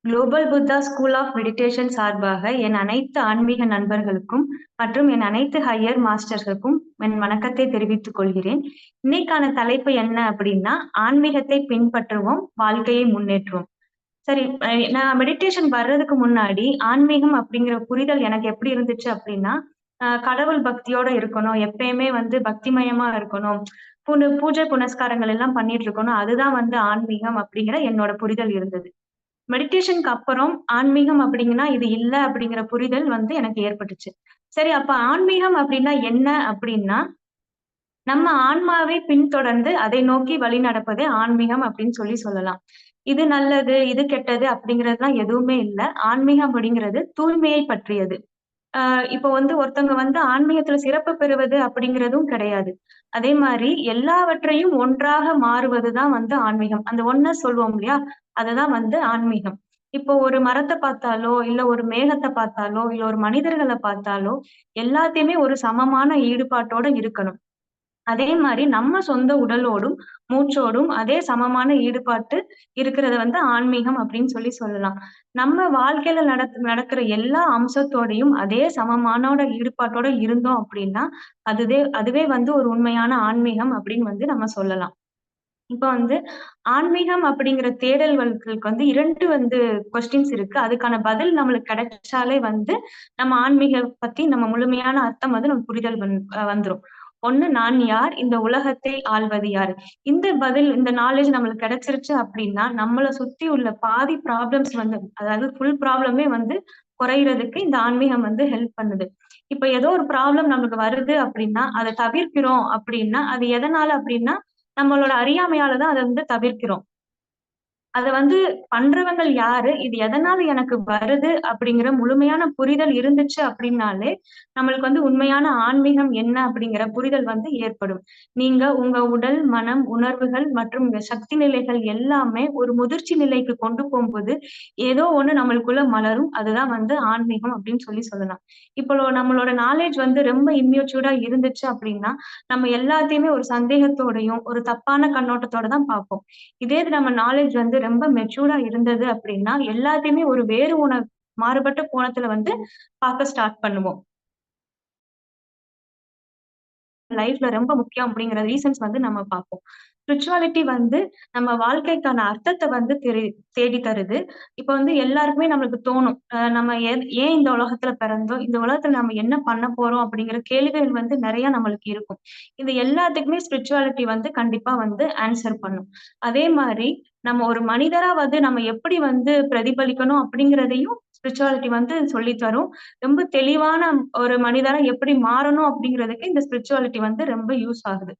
Global Buddha School of Meditation சார்பாக என் அனைத்து ஆன்மீக நண்பர்களுக்கும் மற்றும் என் அனைத்து ஹையர் மாஸ்டர்களுக்கும் என் வணக்கத்தை தெரிவித்துக் கொள்கிறேன். இன்னைக்கான தலைப்பு என்ன அப்படின்னா, ஆன்மீகத்தை பின்பற்றுவோம், வாழ்க்கையை முன்னேற்றுவோம். சரி, நான் மெடிடேஷன் வர்றதுக்கு முன்னாடி ஆன்மீகம் அப்படிங்கிற புரிதல் எனக்கு எப்படி இருந்துச்சு அப்படின்னா, கடவுள் பக்தியோட இருக்கணும், எப்பயுமே வந்து பக்திமயமா இருக்கணும், பூஜை புனஸ்காரங்கள் எல்லாம் பண்ணிட்டு இருக்கணும். அதுதான் வந்து ஆன்மீகம் அப்படிங்கிற என்னோட புரிதல் இருந்தது. மெடிடேஷனுக்கு அப்புறம் ஆன்மீகம் அப்படிங்கன்னா இது இல்ல அப்படிங்கிற புரிதல் வந்து எனக்கு ஏற்பட்டுச்சு. சரி, அப்ப ஆன்மீகம் அப்படின்னா என்ன அப்படின்னா, நம்ம ஆன்மாவை பின்தொடர்ந்து அதை நோக்கி வழி நடப்பதே ஆன்மீகம் அப்படின்னு சொல்லலாம். இது நல்லது, இது கெட்டது அப்படிங்கிறதுலாம் எதுவுமே இல்ல. ஆன்மீகம் அப்படிங்கிறது தூய்மையை பற்றியது. இப்போ வந்து ஒருத்தவங்க வந்து ஆன்மீகத்துல சிறப்பு பெறுவது அப்படிங்கிறதும் கிடையாது. அதே மாரி எல்லாவற்றையும் ஒன்றாக மாறுவதுதான் வந்து ஆன்மீகம். அந்த ஒன்னஸ் சொல்லுவோம் இல்லையா? அதுதான் வந்து ஆன்மீகம். இப்போ ஒரு மரத்த பார்த்தாலோ, இல்ல ஒரு மேகத்த பார்த்தாலோ, இல்ல ஒரு மனிதர்கள பார்த்தாலோ, எல்லாத்தையுமே ஒரு சமமான ஈடுபாட்டோட இருக்கணும். அதே மாரி நம்ம சொந்த உடலோடும், மூச்சோடும் அதே சமமான ஈடுபாட்டு இருக்கிறத வந்து ஆன்மீகம் அப்படின்னு சொல்லலாம். நம்ம வாழ்க்கையில நடக்கிற எல்லா அம்சத்தோடையும் அதே சமமானோட ஈடுபாட்டோட இருந்தோம் அப்படின்னா, அதுவே வந்து ஒரு உண்மையான ஆன்மீகம் அப்படின்னு வந்து நம்ம சொல்லலாம். இப்ப வந்து ஆன்மீகம் அப்படிங்கிற தேடல்களுக்கு வந்து 2 வந்து கொஸ்டின்ஸ் இருக்கு. அதுக்கான பதில் நம்மளுக்கு கிடைச்சாலே வந்து, நம்ம ஆன்மீகம் பத்தி நம்ம முழுமையான அர்த்தம் வந்து நமக்கு புரிதல் வந்துரும். ஒண்ணு நான் யார்? இந்த உலகத்தை ஆள்வது யாரு? இந்த நாலேட்ஜ் நம்மளுக்கு கிடைச்சிருச்சு அப்படின்னா, நம்மள சுத்தி உள்ள பாதி ப்ராப்ளம்ஸ் வந்து அதாவது ஃபுல் ப்ராப்ளமே வந்து குறையறதுக்கு இந்த ஆன்மீகம் வந்து ஹெல்ப் பண்ணுது. இப்ப ஏதோ ஒரு ப்ராப்ளம் நமக்கு வருது அப்படின்னா, அத தவிர்க்கிறோம் அப்படின்னா, அது எதனால அப்படின்னா, நம்மளோட அறியாமையால தான் அத வந்து தவிர்க்கிறோம். அத வந்து பண்றவங்கள் யாரு? இது எதனால எனக்கு வருது? அப்படிங்கிற முழுமையான புரிதல் இருந்துச்சு அப்படின்னாலே, நம்மளுக்கு வந்து உண்மையான ஆன்மீகம் என்ன அப்படிங்கிற புரிதல் வந்து ஏற்படும். நீங்க உங்க உடல், மனம், உணர்வுகள் மற்றும் உங்க சக்தி நிலைகள் எல்லாமே ஒரு முதிர்ச்சி நிலைக்கு கொண்டு போம்போது, ஏதோ ஒண்ணு நம்மளுக்குள்ள மலரும். அதுதான் வந்து ஆன்மீகம் அப்படின்னு சொல்லலாம். இப்போ நம்மளோட நாலேட்ஜ் வந்து ரொம்ப இம்மெச்சூர்டா இருந்துச்சு அப்படின்னா, நம்ம எல்லாத்தையுமே ஒரு சந்தேகத்தோடையும், ஒரு தப்பான கண்ணோட்டத்தோட தான் பார்ப்போம். இதே இது நம்ம நாலேட்ஜ் வந்து ரொம்ப மெச்சூர்டா இருந்தது அப்படின்னா, எல்லாத்தையுமே ஒரு மாறுபட்ட கோணத்துல வந்து பார்க்க ஸ்டார்ட் பண்ணுவோம். லைஃப்ல ரொம்ப முக்கியம் அப்படிங்கிற ரீசன்ஸ் வந்து நம்ம பார்ப்போம். ஸ்பிரிச்சுவாலிட்டி வந்து நம்ம வாழ்க்கைக்கான அர்த்தத்த வந்து தேடி தருது. இப்ப வந்து எல்லாருக்குமே நம்மளுக்கு தோணும். நம்ம ஏன் இந்த உலகத்துல பிறந்தோம்? இந்த உலகத்துல நம்ம என்ன பண்ண போறோம்? அப்படிங்கிற கேள்விகள் வந்து நெறைய நம்மளுக்கு இருக்கும். இது எல்லாத்துக்குமே ஸ்பிரிச்சுவாலிட்டி வந்து கண்டிப்பா வந்து ஆன்ஸர் பண்ணும். அதே மாரி நம்ம ஒரு மனிதரா வந்து நம்ம எப்படி வந்து பிரதிபலிக்கணும் அப்படிங்கிறதையும் ஸ்பிரிச்சுவாலிட்டி வந்து சொல்லி தரும். ரொம்ப தெளிவான ஒரு மனிதரா எப்படி மாறணும் அப்படிங்கிறதுக்கு இந்த ஸ்பிரிச்சுவாலிட்டி வந்து ரொம்ப யூஸ் ஆகுது.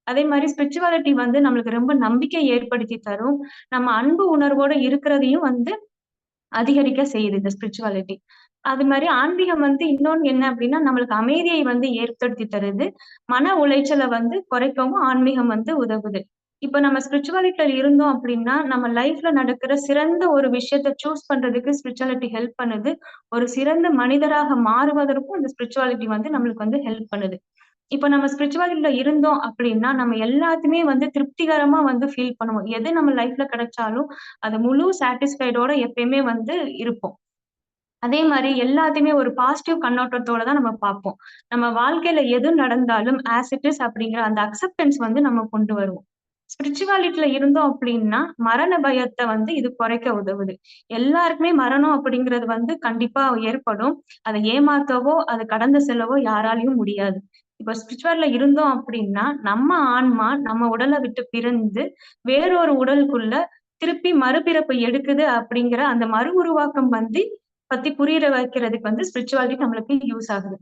அதே மாரி ஸ்பிரிச்சுவாலிட்டி வந்து நம்மளுக்கு ரொம்ப நம்பிக்கை ஏற்படுத்தி தரும். நம்ம அன்பு உணர்வோட இருக்கிறதையும் வந்து அதிகரிக்க செய்யுது இந்த ஸ்பிரிச்சுவாலிட்டி. அது மாரி ஆன்மீகம் வந்து இன்னொன்னு என்ன அப்டின்னா, நம்மளுக்கு அமைதியை வந்து ஏற்படுத்தி தருது. மன உளைச்சல வந்து குறைக்கவும் ஆன்மீகம் வந்து உதவுது. இப்ப நம்ம ஸ்பிரிச்சுவாலிட்டில இருந்தோம் அப்டின்னா, நம்ம லைஃப்ல நடக்கிற சிறந்த ஒரு விஷயத்த சூஸ் பண்றதுக்கு ஸ்பிரிச்சுவாலிட்டி ஹெல்ப் பண்ணுது. ஒரு சிறந்த மனிதராக மாறுவதற்கும் இந்த ஸ்பிரிச்சுவாலிட்டி வந்து நம்மளுக்கு வந்து ஹெல்ப் பண்ணுது. இப்ப நம்ம ஸ்பிரிச்சுவாலிட்டில இருந்தோம் அப்படின்னா, நம்ம எல்லாத்தையுமே வந்து திருப்திகரமா வந்து ஃபீல் பண்ணுவோம். எது நம்ம லைஃப்ல கிடைச்சாலும், அது முழு சாட்டிஸ்ஃபைடோட எப்பயுமே வந்து இருப்போம். அதே மாரி எல்லாத்தையுமே ஒரு பாசிட்டிவ் கண்ணோட்டத்தோட தான் நம்ம பார்ப்போம். நம்ம வாழ்க்கையில எது நடந்தாலும் ஆஸ் இட் இஸ் அப்படிங்கிற அந்த அக்செப்டன்ஸ் வந்து நம்ம கொண்டு வருவோம். ஸ்பிரிச்சுவாலிட்டில இருந்தோம் அப்படின்னா, மரண பயத்த வந்து இது குறைக்க உதவுது. எல்லாருக்குமே மரணம் அப்படிங்கிறது வந்து கண்டிப்பா ஏற்படும். அத ஏமாத்தவோ, அத கடந்து செல்லவோ யாராலயும் முடியாது. இப்ப ஸ்பிரிச்சுவல்ல இருந்தோம் அப்படின்னா, நம்ம ஆன்மா நம்ம உடல விட்டு பிரிந்து வேறொரு உடலுக்குள்ள திருப்பி மறுபிறப்பு எடுக்குது அப்படிங்கிற அந்த மறு உருவாக்கம் வந்து பத்தி புரிய வைக்கிறதுக்கு வந்து ஸ்பிரிச்சுவாலிட்டி நம்மளுக்கு யூஸ் ஆகுது.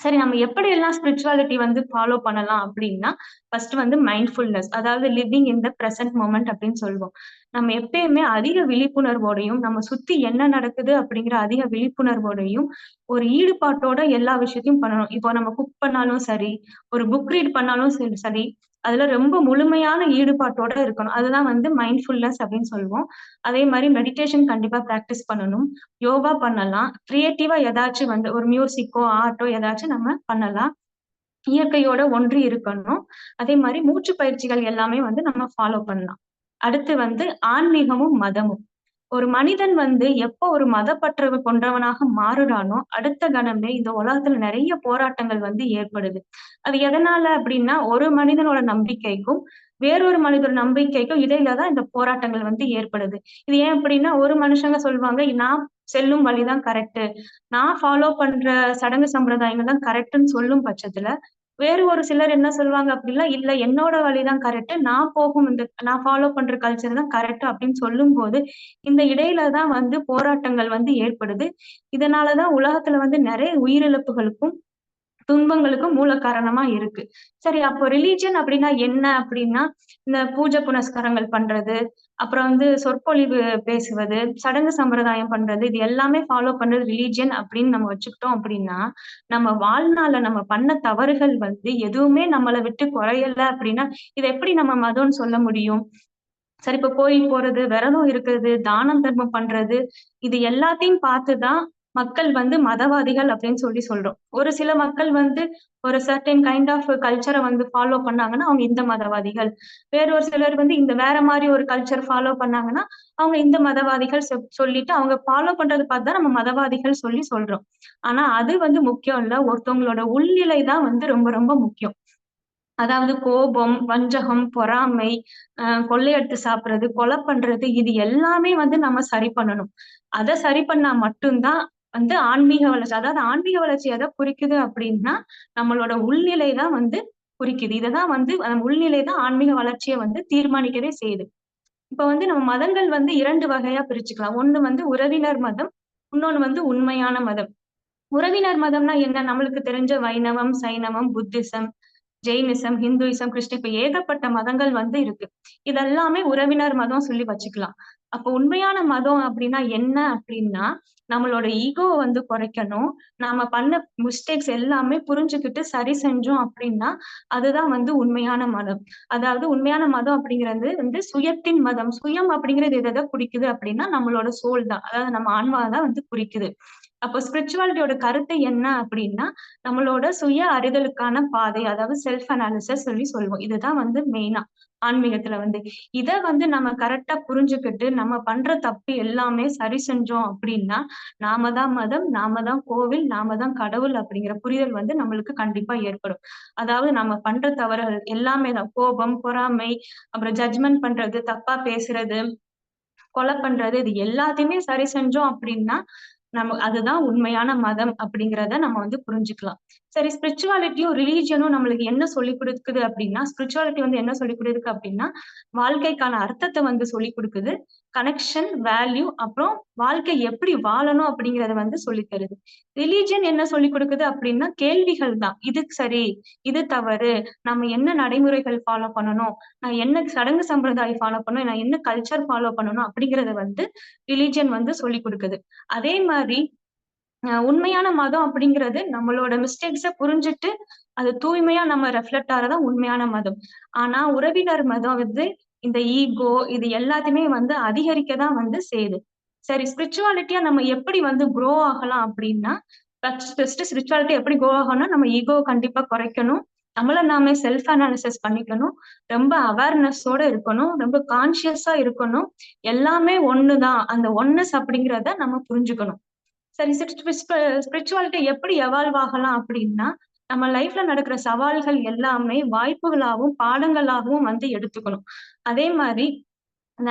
சரி, நம்ம எப்படியெல்லாம் ஸ்பிரிச்சுவாலிட்டி வந்து ஃபாலோ பண்ணலாம் அப்படின்னா, ஃபர்ஸ்ட் வந்து மைண்ட்ஃபுல்னஸ். அதாவது living in the present moment அப்படின்னு சொல்லுவோம். நம்ம எப்பயுமே அதிக விழிப்புணர்வோடையும், நம்ம சுத்தி என்ன நடக்குது அப்படிங்கிற அதிக விழிப்புணர்வோடையும், ஒரு ஈடுபாட்டோட எல்லா விஷயத்தையும் பண்ணணும். இப்போ நம்ம குக் பண்ணாலும் சரி, ஒரு புக் ரீட் பண்ணாலும் சரி, அதுல ரொம்ப முழுமையான ஈடுபாட்டோட இருக்கணும். அதுதான் வந்து மைண்ட்ஃபுல்னஸ் அப்படின்னு சொல்லுவோம். அதே மாரி மெடிடேஷன் கண்டிப்பா பிராக்டிஸ் பண்ணணும். யோகா பண்ணலாம். கிரியேட்டிவா ஏதாச்சும் வந்து ஒரு மியூசிக்கோ, ஆர்ட்டோ ஏதாச்சும் நம்ம பண்ணலாம். இயற்கையோட ஒன்றி இருக்கணும். அதே மாரி மூச்சு பயிற்சிகள் எல்லாமே வந்து நம்ம ஃபாலோ பண்ணலாம். அடுத்து வந்து ஆன்மீகமும், மதமும். ஒரு மனிதன் வந்து எப்போ ஒரு மதப்பற்று கொண்டவனாக மாறுறானோ, அடுத்த கணமே இந்த உலகத்துல நெறைய போராட்டங்கள் வந்து ஏற்படுது. அது எதனால அப்டின்னா, ஒரு மனிதனோட நம்பிக்கைக்கும், வேறொரு மனிதர் நம்பிக்கைக்கும் இடையில தான் இந்த போராட்டங்கள் வந்து ஏற்படுது. இது ஏன் அப்டின்னா, ஒரு மனுஷங்க சொல்வாங்க, "நான் செல்லும் வழி தான் கரெக்ட்டு. நான் ஃபாலோ பண்ற சடங்கு சம்பிரதாயங்கள் தான் கரெக்ட்டுன்னு" சொல்லும் பட்சத்துல, வேறு ஒரு சிலர் என்ன சொல்வாங்க அப்டின்னா, "இல்ல என்னோட வழி தான் கரெக்ட்டு. நான் ஃபாலோ பண்ற கல்ச்சர் தான் கரெக்ட்டு" அப்டின்னு சொல்லும்போது, இந்த இடையில தான் வந்து போராட்டங்கள் வந்து ஏற்படுது. இதனால தான் உலகத்துல வந்து நெறைய உயிரிழப்புகளுக்கும், துன்பங்களுக்கும் மூல காரணமா இருக்கு. சரி அப்போ ரிலிஜன் அப்டின்னா என்ன அப்டின்னா, இந்த பூஜை புனஸ்காரங்கள் பண்றது, அப்புறம் வந்து சொற்பொழிவு பேசுவது, சடங்கு சம்பிரதாயம் பண்றது, இது எல்லாமே ஃபாலோ பண்றது ரிலிஜியன் அப்டின்னு நம்ம வச்சுக்கிட்டோம் அப்டின்னா, நம்ம வாழ்நாள்ல நம்ம பண்ண தவறுகள் வந்து எதுவுமே நம்மள விட்டு குறையல அப்டின்னா, இத எப்படி நம்ம மதம்ன்னு சொல்ல முடியும்? சரி இப்ப கோயில் போறது, விரதம் இருக்கிறது, தானம் தர்மம் பண்றது, இது எல்லாத்தையும் பார்த்து தான் மக்கள் வந்து மதவாதிகள் அப்படின்னு சொல்லி சொல்றோம். ஒரு சில மக்கள் வந்து ஒரு சர்டைன் கைண்ட் ஆஃப் கல்ச்சர வந்து ஃபாலோ பண்ணாங்கன்னா, அவங்க இந்த மதவாதிகள். வேறு ஒரு சிலர் வந்து இந்த வேற மாரி ஒரு கல்ச்சர் ஃபாலோ பண்ணாங்கன்னா, அவங்க இந்த மதவாதிகள் சொல்லிட்டு அவங்க ஃபாலோ பண்றத பார்த்து தான் நம்ம மதவாதிகள் சொல்லி சொல்றோம். ஆனா அது வந்து முக்கியம் இல்ல. ஒருத்தவங்களோட உள்நிலை தான் வந்து ரொம்ப ரொம்ப முக்கியம். அதாவது கோபம், வஞ்சகம், பொறாமை, கொள்ளையடித்து சாப்பிடுறது, கொலை பண்றது இது எல்லாமே வந்து நம்ம சரி பண்ணணும். அத சரி பண்ணா மட்டும் தான் வந்து ஆன்மீக வளர்ச்சி. அதாவது ஆன்மீக வளர்ச்சி எத குறிக்குது அப்டின்னா, நம்மளோட உள்நிலை தான் வந்து குறிக்குது. இததான் வந்து உள்நிலை தான் ஆன்மீக வளர்ச்சிய வந்து தீர்மானிக்கவே செய்யுது. இப்ப வந்து நம்ம மதங்கள் வந்து 2 வகையா பிரிச்சுக்கலாம். ஒண்ணு வந்து உறவினர் மதம், இன்னொன்னு வந்து உண்மையான மதம். உறவினர் மதம்னா என்ன? நம்மளுக்கு தெரிஞ்ச வைணவம், சைனவம், புத்திசம், ஜெயினிசம், ஹிந்துயிசம், கிறிஸ்டின் இப்ப ஏகப்பட்ட மதங்கள் வந்து இருக்கு. இதெல்லாமே உறவினர் மதம் சொல்லி வச்சுக்கலாம். அப்போ உண்மையான மதம் அப்டின்னா என்ன அப்டின்னா, நம்மளோட ஈகோவ வந்து குறைக்கணும். நாம பண்ண மிஸ்டேக்ஸ் எல்லாமே புரிஞ்சுகிட்டு சரி செஞ்சோம் அப்டின்னா, அதுதான் வந்து உண்மையான மதம். அதாவது உண்மையான மதம் அப்டிங்கிறது வந்து சுயத்தின் மதம். சுயம் அப்டிங்கிறது எத எத குறிக்குது அப்டின்னா, நம்மளோட சோல் தான். அதாவது நம்ம ஆன்மாவ தான் வந்து குறிக்குது. அப்போ ஸ்பிரிச்சுவாலிட்டியோட கருத்து என்ன அப்டின்னா, நம்மளோட சுய அறிதலுக்கான பாதை. அதாவது செல்ஃப் அனாலிசிஸ் சொல்லி சொல்லுவோம். இதுதான் வந்து மெயினா ஆன்மீகத்துல வந்து. இத வந்து நம்ம கரெக்ட்டா புரிஞ்சுகிட்டு, நம்ம பண்ற தப்பு எல்லாமே சரி செஞ்சோம் அப்டின்னா, நாம தான் மதம், நாம தான் கோவில், நாம தான் கடவுள் அப்டிங்கிற புரிதல் வந்து நம்மளுக்கு கண்டிப்பா ஏற்படும். அதாவது நம்ம பண்ற தவறுகள் எல்லாமே தான். கோபம், பொறாமை, அப்புறம் ஜட்ஜ்மென்ட் பண்றது, தப்பா பேசுறது, கொலை பண்றது இது எல்லாத்தையுமே சரி செஞ்சோம் அப்டின்னா, அதுதான் உண்மையான மதம் அப்டிங்கிறத நம்ம வந்து புரிஞ்சுக்கலாம். சரி ஸ்பிரிச்சுவாலிட்டியும், ரிலிஜியனும் நம்மளுக்கு என்ன சொல்லிக் குடுக்குது அப்டின்னா, ஸ்பிரிச்சுவாலிட்டி வந்து என்ன சொல்லிக் குடுக்குது அப்டின்னா, வாழ்க்கைக்கான அர்த்தத்த வந்து சொல்லிக் குடுக்குது. கனெக்ஷன், வேல்யூ அப்புறம் வாழ்க்கை எப்படி வாழணும் அப்டிங்கிறத வந்து சொல்லித் தருது. ரிலிஜியன் என்ன சொல்லிக் குடுக்குது அப்டின்னா, கேள்விகள் தான். இது சரி, இது தவறு, நம்ம என்ன நடைமுறைகள் ஃபாலோ பண்ணணும், நான் என்ன சடங்கு சம்பிரதாயம் ஃபாலோ பண்ணணும், நான் என்ன கல்ச்சர் ஃபாலோ பண்ணணும் அப்படிங்கிறத வந்து ரிலிஜியன் வந்து சொல்லிக் குடுக்குது. அதே மாரி உண்மையான மதம் அப்படிங்கிறது நம்மளோட மிஸ்டேக்ஸ புரிஞ்சுட்டு, அது தூய்மையா நம்ம ரெஃப்ளெக்ட் ஆறதான் உண்மையான மதம். ஆனா உறவினர் மதம் வந்து இந்த ஈகோ இது எல்லாத்தையுமே வந்து அதிகரிக்க தான் வந்து செய்யுது. சரி ஸ்பிரிச்சுவாலிட்டியா நம்ம எப்படி வந்து குரோ ஆகலாம் அப்படின்னா, ஃபர்ஸ்ட்டு ஸ்பிரிச்சுவாலிட்டி எப்படி குரோ ஆகணும்னா, நம்ம ஈகோவ கண்டிப்பா குறைக்கணும். நம்மள நாமே செல்ஃப் அனாலிசிஸ் பண்ணிக்கணும். ரொம்ப அவேர்னஸோட இருக்கணும். ரொம்ப கான்ஷியஸா இருக்கணும். எல்லாமே ஒண்ணு தான். அந்த ஒன்னஸ் அப்படிங்கிறத நம்ம புரிஞ்சுக்கணும். சரி ஸ்பிரிச்சுவாலிட்டி எப்படி எவால்வ் ஆகலாம் அப்படின்னா, நம்ம லைஃப்ல நடக்கிற சவால்கள் எல்லாமே வாய்ப்புகளாவும், பாடங்களாகவும் வந்து எடுத்துக்கணும். அதே மாரி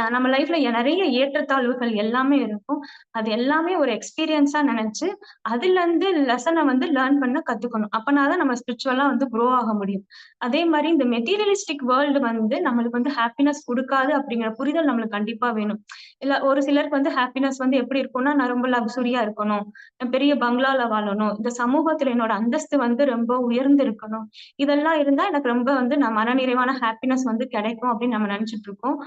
நம்ம லைஃப்ல நெறைய ஏற்றத்தாழ்வுகள் எல்லாமே இருக்கும். அது எல்லாமே ஒரு எக்ஸ்பீரியன்ஸா நெனச்சு, அதுலருந்து லெசன வந்து லேர்ன் பண்ண கத்துக்கணும். அப்பனா தான் நம்ம ஸ்பிரிச்சுவலா வந்து குரோ ஆக முடியும். அதே மாரி இந்த மெட்டீரியலிஸ்டிக் வேர்ல்டு வந்து நம்மளுக்கு வந்து ஹாப்பினஸ் குடுக்காது அப்படிங்கிற புரிதல் நம்மளுக்கு கண்டிப்பா வேணும். இல்ல ஒரு சிலருக்கு வந்து ஹாப்பினஸ் வந்து எப்படி இருக்கும்னா, நான் ரொம்ப லக்ஸூரியா இருக்கணும். நான் பெரிய பங்களால வாழணும். இந்த சமூகத்துல என்னோட அந்தஸ்து வந்து ரொம்ப உயர்ந்து இருக்கணும். இதெல்லாம் இருந்தா எனக்கு ரொம்ப வந்து நான் மனநிறைவான ஹாப்பினஸ் வந்து கிடைக்கும் அப்படின்னு நம்ம நெனச்சுட்டு இருக்கோம்.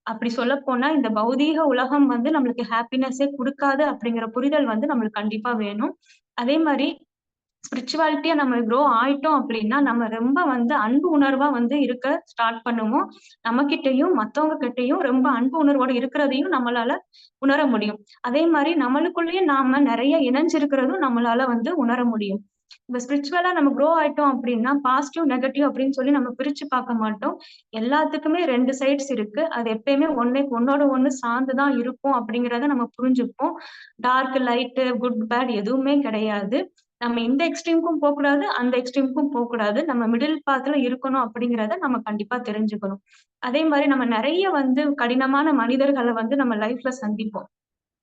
அப்படி சொல்லப்போனா, இந்த பௌதீக உலகம் வந்து நம்மளுக்கு ஹாப்பினஸ்ஸே குடுக்காது அப்படிங்கிற புரிதல் வந்து நம்மளுக்கு கண்டிப்பா வேணும். அதே மாரி ஸ்பிரிச்சுவாலிட்டியா நம்ம குரோ ஆயிட்டோம் அப்படின்னா, நம்ம ரொம்ப வந்து அன்பு உணர்வா வந்து இருக்க ஸ்டார்ட் பண்ணுவோம். நம்மகிட்டயும், மத்தவங்க கிட்டயும் ரொம்ப அன்பு உணர்வோட இருக்கிறதையும் நம்மளால உணர முடியும். அதே மாரி நம்மளுக்குள்ளேயே நாம நெறைய இணைஞ்சிருக்கிறதும் நம்மளால வந்து உணர முடியும். இப்ப ஸ்பிரிச்சுவலா நம்ம க்ரோ ஆயிட்டோம் அப்படின்னா, பாசிட்டிவ், நெகட்டிவ் அப்படின்னு சொல்லி நம்ம பிரிச்சு பார்க்க மாட்டோம். எல்லாத்துக்குமே 2 சைட்ஸ் இருக்கு. அது எப்பயுமே ஒண்ணோட ஒண்ணு சார்ந்து தான் இருக்கும் அப்படிங்கிறத நம்ம புரிஞ்சுப்போம். டார்க், லைட்டு, குட், பேட் எதுவுமே கிடையாது. நம்ம இந்த எக்ஸ்ட்ரீம்க்கும் போக்கூடாது, அந்த எக்ஸ்ட்ரீம்க்கும் போக்கூடாது. நம்ம மிடில் பாத்ல இருக்கணும் அப்படிங்கிறத நம்ம கண்டிப்பா தெரிஞ்சுக்கணும். அதே மாரி நம்ம நெறைய கடினமான மனிதர்கள நம்ம லைஃப்ல சந்திப்போம்.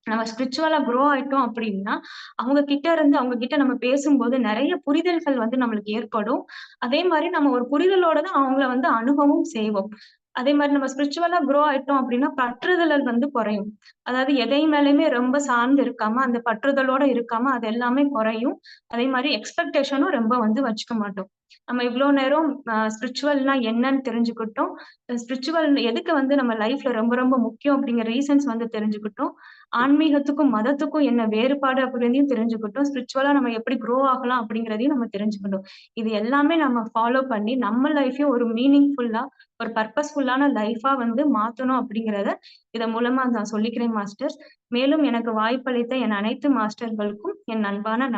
நம்ம ஸ்பிரிச்சுவலா க்ரோ ஆயிட்டோம் அப்படின்னா, அவங்க கிட்ட நம்ம பேசும்போது நெறைய புரிதல்கள் நம்மளுக்கு ஏற்படும். அதே மாரி நம்ம ஒரு புரிதலோட தான் அவங்கள அணுகவும் செய்வோம். அதே மாரி நம்ம ஸ்பிரிச்சுவலா க்ரோ ஆயிட்டோம் அப்படின்னா, பற்றுதலல் குறையும். அதாவது எதை மேலயுமே ரொம்ப சார்ந்து இருக்காம, அந்த பற்றுதலோட இருக்காம அது எல்லாமே குறையும். அதே மாரி எக்ஸ்பெக்டேஷனும் ரொம்ப வச்சுக்க மாட்டோம். நம்ம இவ்ளோ நேரம் ஸ்பிரிச்சுவல்னா என்னன்னு தெரிஞ்சுக்கிட்டோம். ஸ்பிரிச்சுவல் எதுக்கு நம்ம லைஃப்ல ரொம்ப ரொம்ப முக்கியம் அப்படிங்கிற ரீசன்ஸ் தெரிஞ்சுக்கிட்டோம். ஆன்மீகத்துக்கும், மதத்துக்கும் என்ன வேறுபாடு அப்படிங்கிறதையும் தெரிஞ்சுக்கிட்டோம். ஸ்பிரிச்சுவலா நம்ம எப்படி க்ரோ ஆகலாம் அப்படிங்கிறதையும் நம்ம தெரிஞ்சுக்கிட்டோம். இது எல்லாமே நம்ம ஃபாலோ பண்ணி நம்ம லைஃப்பையும் ஒரு மீனிங்ஃபுல்லா, ஒரு பர்ப்பஸ்ஃபுல்லான லைஃப்பா மாத்தணும் அப்படிங்கிறத இதன் மூலமா நான் சொல்லிக்கிறேன் மாஸ்டர்ஸ். மேலும் எனக்கு வாய்ப்பளித்த என் அனைத்து மாஸ்டர்களுக்கும் என் அன்பான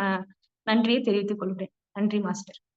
நன்றியை தெரிவித்துக் கொள்கிறேன். நன்றி மாஸ்டர்.